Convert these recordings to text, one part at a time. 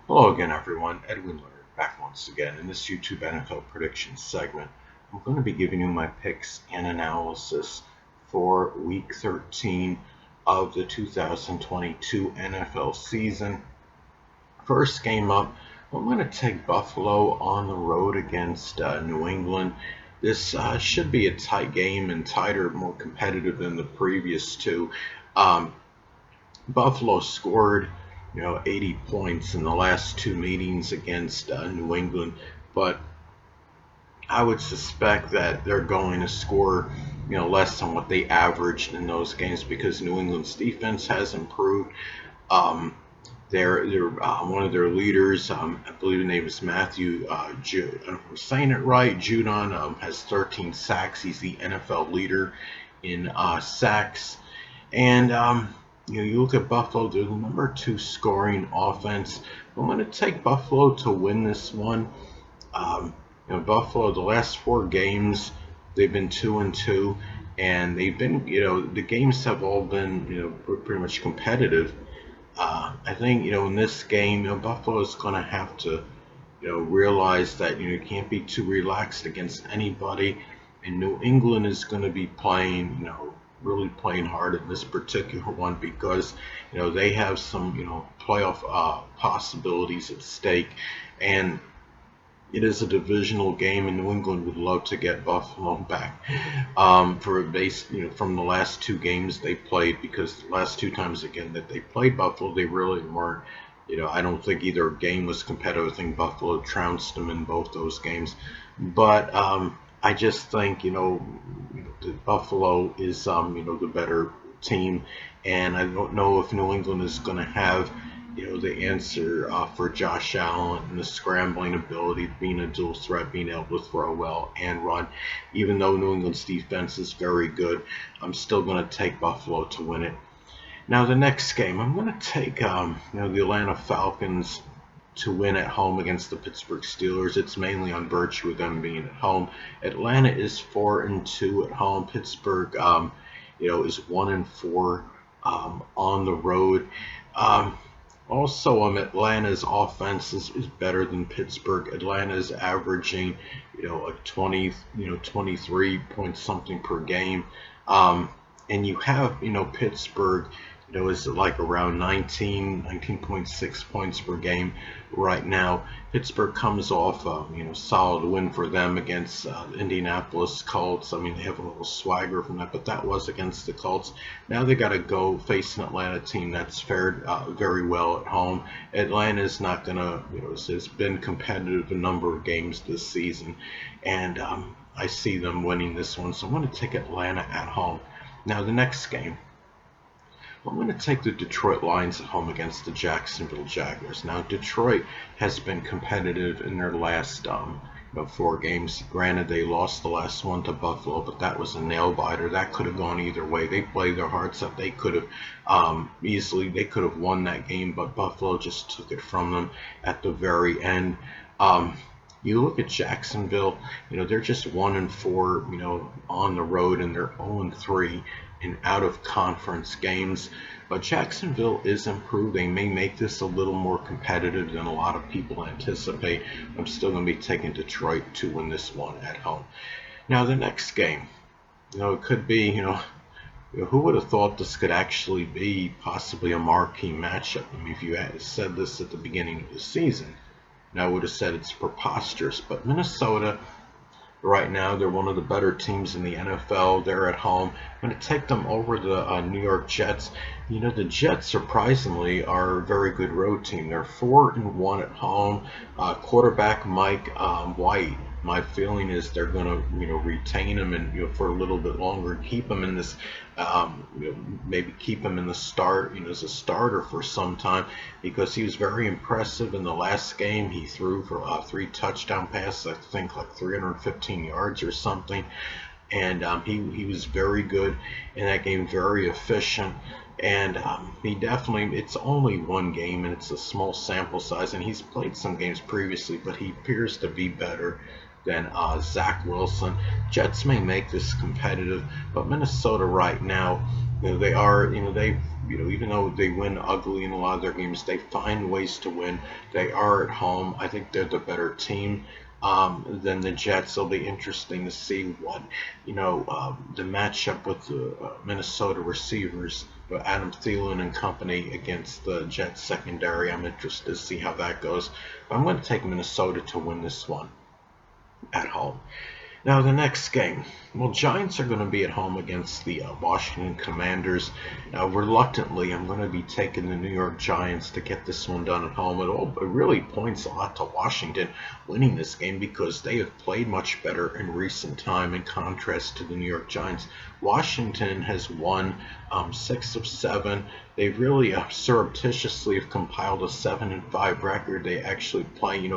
Hello again, everyone. Edwin Learnard back once again in this YouTube NFL prediction segment. I'm going to be giving you my picks and analysis for Week 13 of the 2022 NFL season. First game up, I'm going to take Buffalo on the road against New England. This should be a tight game and tighter, more competitive than the previous two. Um, Buffalo scored, 80 points in the last two meetings against New England, but I would suspect that they're going to score, less than what they averaged in those games because New England's defense has improved. Um, they're one of their leaders. I believe his name is Matthew. If I'm saying it right, Judon has 13 sacks. He's the NFL leader in sacks. And you look at Buffalo, they're the number two scoring offense. I'm going to take Buffalo to win this one. Buffalo, the last four games, they've been 2-2, and they've been, the games have all been, pretty much competitive. I think, in this game, Buffalo is going to have to, realize that you can't be too relaxed against anybody, and New England is going to be playing, really playing hard in this particular one because they have some playoff possibilities at stake, and it is a divisional game, and New England would love to get Buffalo back for a base, from the last two games they played, because the last two times again that they played Buffalo, they really weren't. I don't think either game was competitive. I think Buffalo trounced them in both those games, but I just think that Buffalo is the better team, and I don't know if New England is going to have the answer for Josh Allen and the scrambling ability, being a dual threat, being able to throw well and run. Even though New England's defense is very good, I'm still going to take Buffalo to win it. Now, the next game, I'm going to take the Atlanta Falcons to win at home against the Pittsburgh Steelers. It's mainly on virtue of them being at home. Atlanta is 4-2 at home. Pittsburgh, is 1-4 on the road. Um, Atlanta's offense is better than Pittsburgh. Atlanta is averaging, a 20, 23 point something per game. And you have, Pittsburgh, is like around 19.6 points per game right now. Pittsburgh comes off a, solid win for them against the Indianapolis Colts. I mean, they have a little swagger from that, but that was against the Colts. Now they got to go face an Atlanta team that's fared very well at home. Atlanta's not going to, it's been competitive a number of games this season, and I see them winning this one. So I'm going to take Atlanta at home. Now the next game, I'm going to take the Detroit Lions at home against the Jacksonville Jaguars. Now, Detroit has been competitive in their last four games. Granted, they lost the last one to Buffalo, but that was a nail biter. That could have gone either way. They played their hearts out. They could have they could have won that game, but Buffalo just took it from them at the very end. You look at Jacksonville, they're just 1-4, on the road, and they're 0-3 in out of conference games. But Jacksonville is improved. They may make this a little more competitive than a lot of people anticipate. I'm still going to be taking Detroit to win this one at home. Now, the next game, it could be, who would have thought this could actually be possibly a marquee matchup? I mean, if you had said this at the beginning of the season, I would have said it's preposterous. But Minnesota, right now, they're one of the better teams in the NFL. They're at home. I'm going to take them over the New York Jets. The Jets, surprisingly, are a very good road team. They're 4-1 at home. Quarterback Mike White. My feeling is they're going to, retain him and for a little bit longer, keep him in this, maybe keep him in the start, as a starter for some time, because he was very impressive in the last game. He threw for three touchdown passes, I think like 315 yards or something, and he was very good in that game, very efficient. And he definitely, it's only one game and it's a small sample size, and he's played some games previously, but he appears to be better than Zach Wilson. Jets may make this competitive, but Minnesota right now, They are, they, even though they win ugly in a lot of their games, they find ways to win. They are at home. I think they're the better team than the Jets. It'll be interesting to see what, the matchup with the Minnesota receivers, Adam Thielen and company against the Jets secondary. I'm interested to see how that goes. But I'm going to take Minnesota to win this one at home. Now, the next game. Well, Giants are going to be at home against the Washington Commanders. Now, reluctantly, I'm going to be taking the New York Giants to get this one done at home. It really points a lot to Washington winning this game because they have played much better in recent time in contrast to the New York Giants. Washington has won 6 of 7. They really surreptitiously have compiled a 7-5 record. They actually play,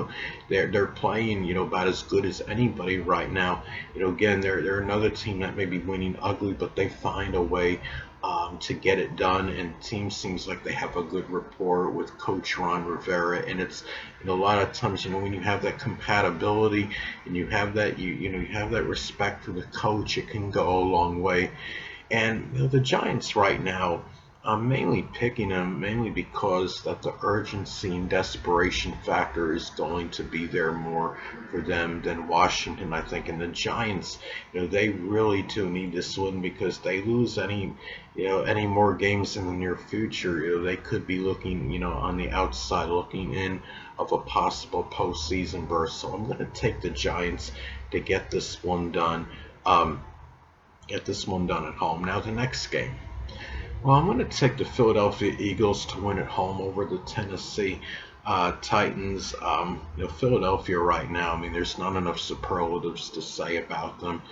they're playing, about as good as anybody right now. Again, they're another team that may be winning ugly, but they find a way to get it done. And the team seems like they have a good rapport with Coach Ron Rivera. And it's, a lot of times, when you have that compatibility and you have that, you have that respect for the coach, it can go a long way. And the Giants right now, I'm mainly picking them mainly because that the urgency and desperation factor is going to be there more for them than Washington, I think. And the Giants, they really do need this win because they lose any more games in the near future, they could be looking, on the outside looking in of a possible postseason berth. So I'm going to take the Giants to get this one done. Get this one done at home. Now the next game. Well, I'm going to take the Philadelphia Eagles to win at home over the Tennessee Titans. Philadelphia right now, there's not enough superlatives to say about them.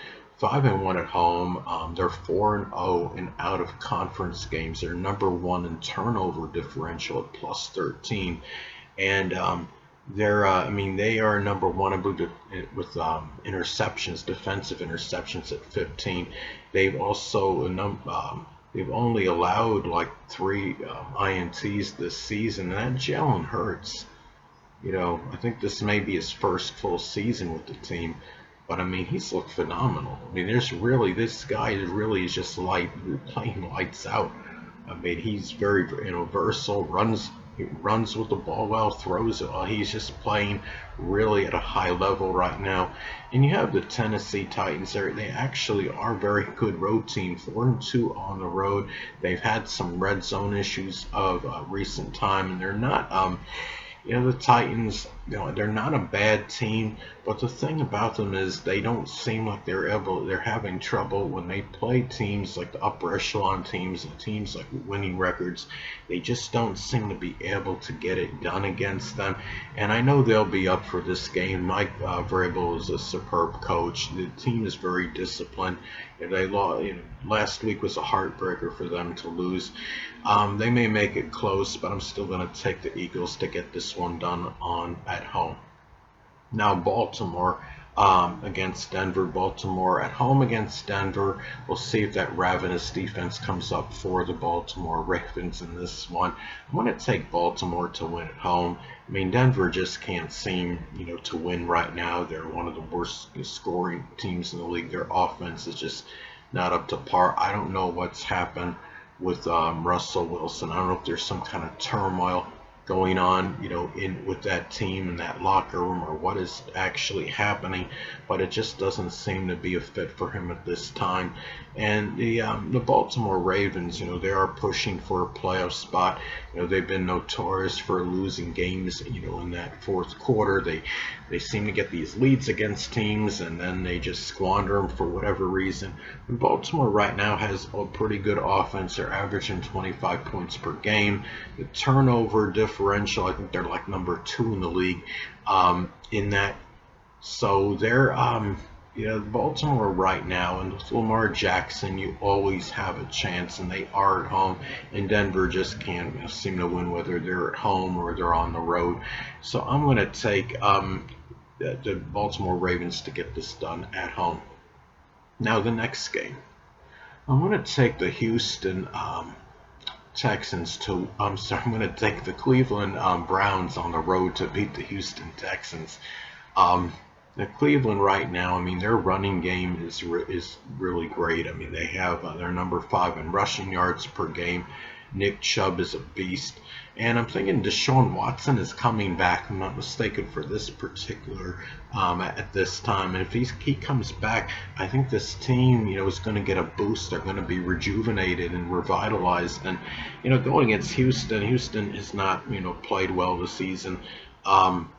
5-1 at home. They're 4-0 in out of conference games. They're number 1 in turnover differential at plus 13, and they are number 1, I believe, with interceptions, defensive interceptions at 15. They've also they've only allowed like 3 INTs this season, and that Jalen Hurts. I think this may be his first full season with the team, but he's looked phenomenal. This guy is just playing lights out. He's very, versatile, he runs with the ball well, throws it well. He's just playing really at a high level right now. And you have the Tennessee Titans there. They actually are a very good road team, 4-2 on the road. They've had some red zone issues of recent time, and they're not the Titans, they're not a bad team, but the thing about them is they don't seem like they're having trouble when they play teams like the upper echelon teams and teams like winning records. They just don't seem to be able to get it done against them. And I know they'll be up for this game. Mike Vrabel is a superb coach. The team is very disciplined. They lost, last week was a heartbreaker for them to lose. They may make it close, but I'm still going to take the Eagles to get this one done at home. Now Baltimore against Denver. Baltimore at home against Denver. We'll see if that ravenous defense comes up for the Baltimore Ravens in this one. I'm going to take Baltimore to win at home. Denver just can't seem, to win right now. They're one of the worst scoring teams in the league. Their offense is just not up to par. I don't know what's happened with Russell Wilson. I don't know if there's some kind of turmoil going on, with that team and that locker room, or what is actually happening, but it just doesn't seem to be a fit for him at this time. And the Baltimore Ravens, they are pushing for a playoff spot. They've been notorious for losing games, in that fourth quarter. They seem to get these leads against teams and then they just squander them for whatever reason. And Baltimore right now has a pretty good offense. They're averaging 25 points per game. The turnover differential, I think they're like number 2 in the league in that. So they're Baltimore right now, and with Lamar Jackson, you always have a chance, and they are at home. And Denver just can't seem to win whether they're at home or they're on the road. So I'm going to take the Baltimore Ravens to get this done at home. Now the next game, I'm going to take the Houston Texans to. I'm going to take the Cleveland Browns on the road to beat the Houston Texans. Now, Cleveland right now, I mean, their running game is really great. I mean, they have they're number 5 in rushing yards per game. Nick Chubb is a beast, and I'm thinking Deshaun Watson is coming back. I'm not mistaken for this particular at this time. And if he comes back, I think this team, is going to get a boost. They're going to be rejuvenated and revitalized. And going against Houston, Houston has not played well this season.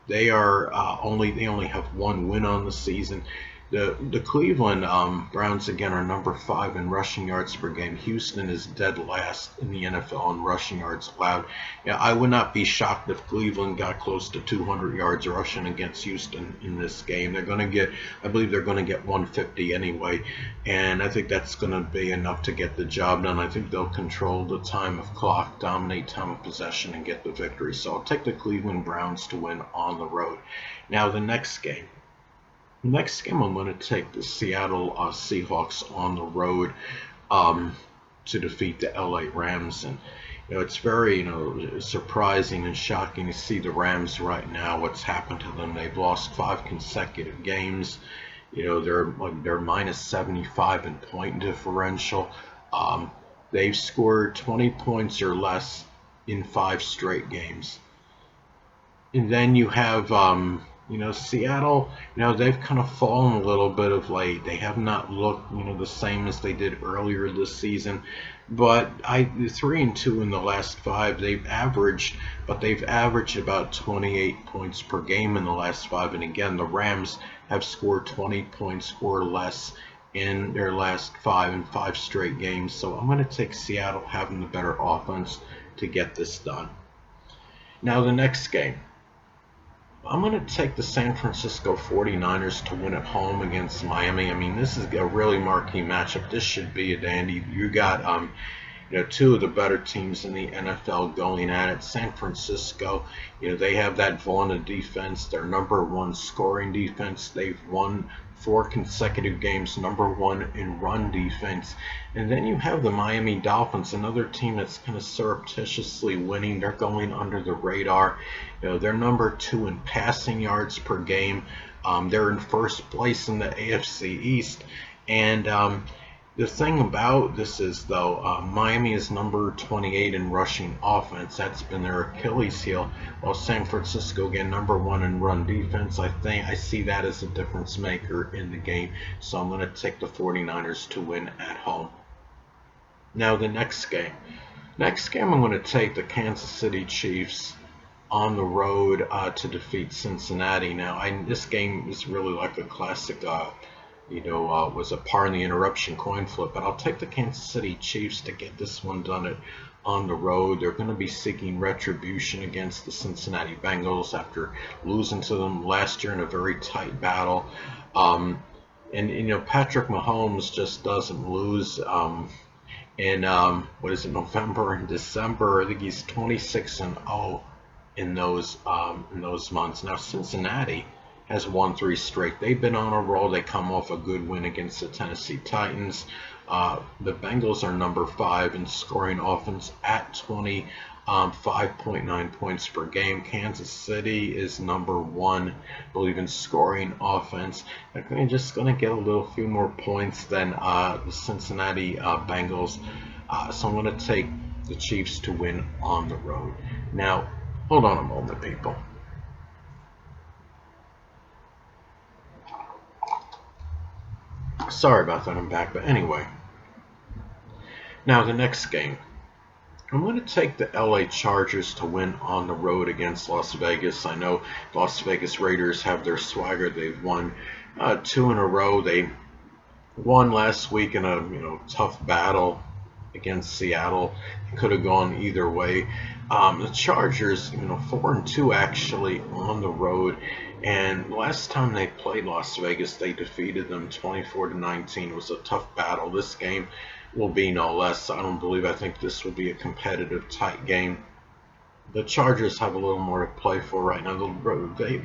They only have one win on the season. The Cleveland Browns again are number 5 in rushing yards per game. Houston is dead last in the NFL in rushing yards allowed. Yeah, I would not be shocked if Cleveland got close to 200 yards rushing against Houston in this game. I believe they're going to get 150 anyway, and I think that's going to be enough to get the job done. I think they'll control the time of clock, dominate time of possession, and get the victory. So I'll take the Cleveland Browns to win on the road. Now the next game. Next game, I'm going to take the Seattle Seahawks on the road to defeat the LA Rams. And it's very surprising and shocking to see the Rams right now. What's happened to them? They've lost 5 consecutive games. They're minus 75 in point differential. They've scored 20 points or less in 5 straight games. And then you have Seattle, they've kind of fallen a little bit of late. They have not looked, the same as they did earlier this season. But 3-2 in the last 5, they've averaged about 28 points per game in the last 5. And again, the Rams have scored 20 points or less in their last 5 in 5 straight games. So I'm going to take Seattle having the better offense to get this done. Now the next game. I'm going to take the San Francisco 49ers to win at home against Miami. I mean, this is a really marquee matchup. This should be a dandy. You got, 2 of the better teams in the NFL going at it. San Francisco, they have that vaunted defense. Their number 1 scoring defense. They've won 4 consecutive games, number 1 in run defense. And then you have the Miami Dolphins, another team that's kind of surreptitiously winning. They're going under the radar. They're number 2 in passing yards per game. They're in first place in the AFC East. And the thing about this is, though, Miami is number 28 in rushing offense. That's been their Achilles heel. While San Francisco, again, number 1 in run defense. I see that as a difference maker in the game. So I'm going to take the 49ers to win at home. Now the next game. I'm going to take the Kansas City Chiefs on the road to defeat Cincinnati. Now, this game is really like a classic was a par in the interruption coin flip, but I'll take the Kansas City Chiefs to get this one done on the road. They're going to be seeking retribution against the Cincinnati Bengals after losing to them last year in a very tight battle. And Patrick Mahomes just doesn't lose in November and December. I think he's 26-0 in those months. Now Cincinnati has won 3 straight. They've been on a roll. They come off a good win against the Tennessee Titans. The Bengals are number 5 in scoring offense at 5.9 points per game. Kansas City is number 1, I believe, in scoring offense. They're just going to get a few more points than the Cincinnati Bengals. So I'm going to take the Chiefs to win on the road. Now, hold on a moment, people. Sorry about that, I'm back. But anyway, now the next game. I'm going to take the LA Chargers to win on the road against Las Vegas. I know Las Vegas Raiders have their swagger. They've won 2 in a row. They won last week in a tough battle against Seattle. It could have gone either way. The Chargers, 4-2 actually on the road. And last time they played Las Vegas, they defeated them 24-19. It was a tough battle. This game will be no less. I think this will be a competitive, tight game. The Chargers have a little more to play for right now.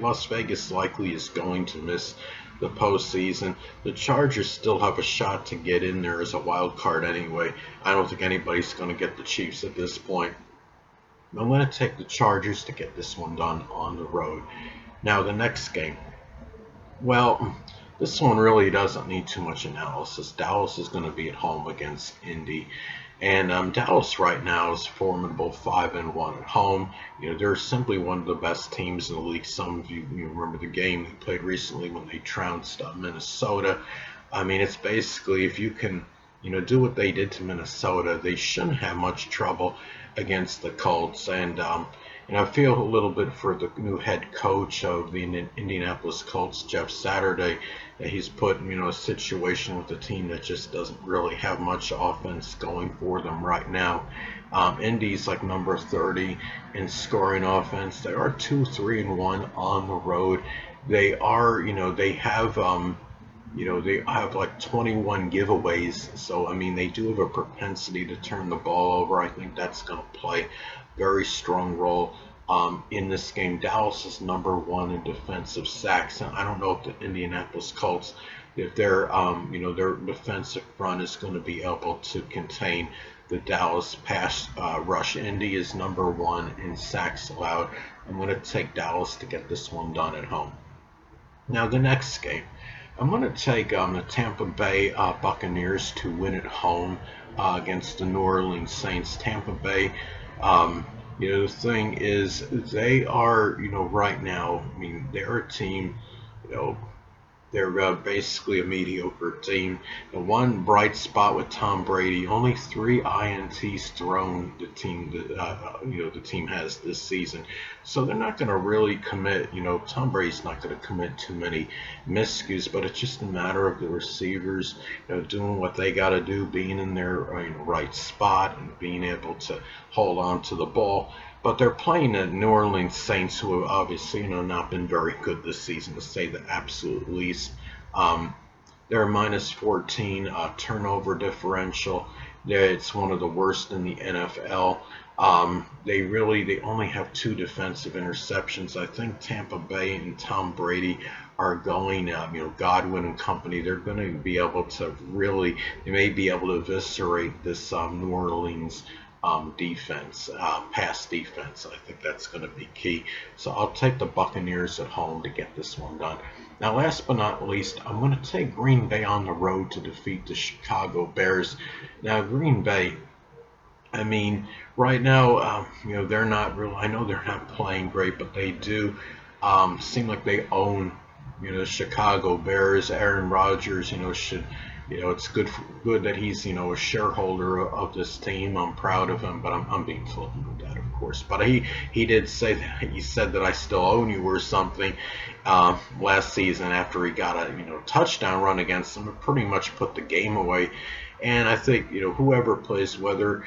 Las Vegas likely is going to miss the postseason. The Chargers still have a shot to get in there as a wild card anyway. I don't think anybody's going to get the Chiefs at this point. I'm going to take the Chargers to get this one done on the road. Now the next game. Well, this one really doesn't need too much analysis. Dallas is going to be at home against Indy, and Dallas right now is formidable, 5-1 at home. They're simply one of the best teams in the league. Some of you remember the game they played recently when they trounced Minnesota. I mean, it's basically if you can, do what they did to Minnesota, they shouldn't have much trouble against the Colts. And I feel a little bit for the new head coach of the Indianapolis Colts, Jeff Saturday, that he's put, a situation with the team that just doesn't really have much offense going for them right now. Indy's like number 30 in scoring offense. They are 2-3-1 on the road. They are, they have like 21 giveaways. So, I mean, they do have a propensity to turn the ball over. I think that's going to play a very strong role in this game. Dallas is number one in defensive sacks. And I don't know if the Indianapolis Colts, if their defensive front is going to be able to contain the Dallas pass rush. Indy is number one in sacks allowed. I'm going to take Dallas to get this one done at home. Now, the next game. I'm going to take the Tampa Bay Buccaneers to win at home against the New Orleans Saints. Tampa Bay, the thing is, they are, right now, I mean, they're a team, you know, they're basically a mediocre team. The one bright spot with Tom Brady, only 3 INTs thrown the team has this season. So they're not going to really commit. Tom Brady's not going to commit too many miscues, but it's just a matter of the receivers, doing what they got to do, being in their right spot and being able to hold on to the ball. But they're playing the New Orleans Saints, who have obviously, not been very good this season, to say the absolute least. They're minus 14 turnover differential. It's one of the worst in the NFL. They only have 2 defensive interceptions. I think Tampa Bay and Tom Brady are going, Godwin and company, they're going to be able to they may be able to eviscerate this New Orleans defense, pass defense. I think that's going to be key. So I'll take the Buccaneers at home to get this one done. Now, last but not least, I'm going to take Green Bay on the road to defeat the Chicago Bears. Now, Green Bay, I mean, right now, they're not real. I know they're not playing great, but they do seem like they own, the Chicago Bears. Aaron Rodgers, should. It's good that he's, a shareholder of this team. I'm proud of him, but I'm being flippant with that, of course. But he did say that he said that I still own you or something last season after he got a touchdown run against them. It pretty much put the game away. And I think whoever plays, whether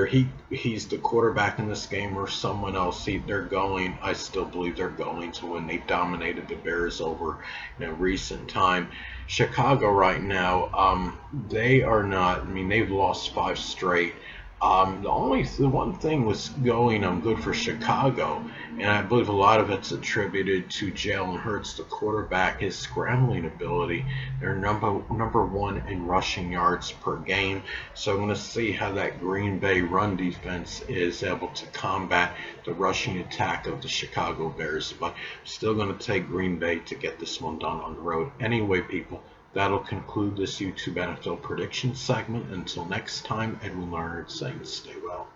he's the quarterback in this game or someone else, I still believe they're going to win. They've dominated the Bears over recent time. Chicago right now, they are not. I mean, they've lost 5 straight. The one thing was going good for Chicago, and I believe a lot of it's attributed to Jalen Hurts, the quarterback, his scrambling ability. They're number one in rushing yards per game. So I'm going to see how that Green Bay run defense is able to combat the rushing attack of the Chicago Bears. But I'm still going to take Green Bay to get this one done on the road. Anyway, people, that'll conclude this YouTube NFL prediction segment. Until next time, Edwin Learnard saying stay well.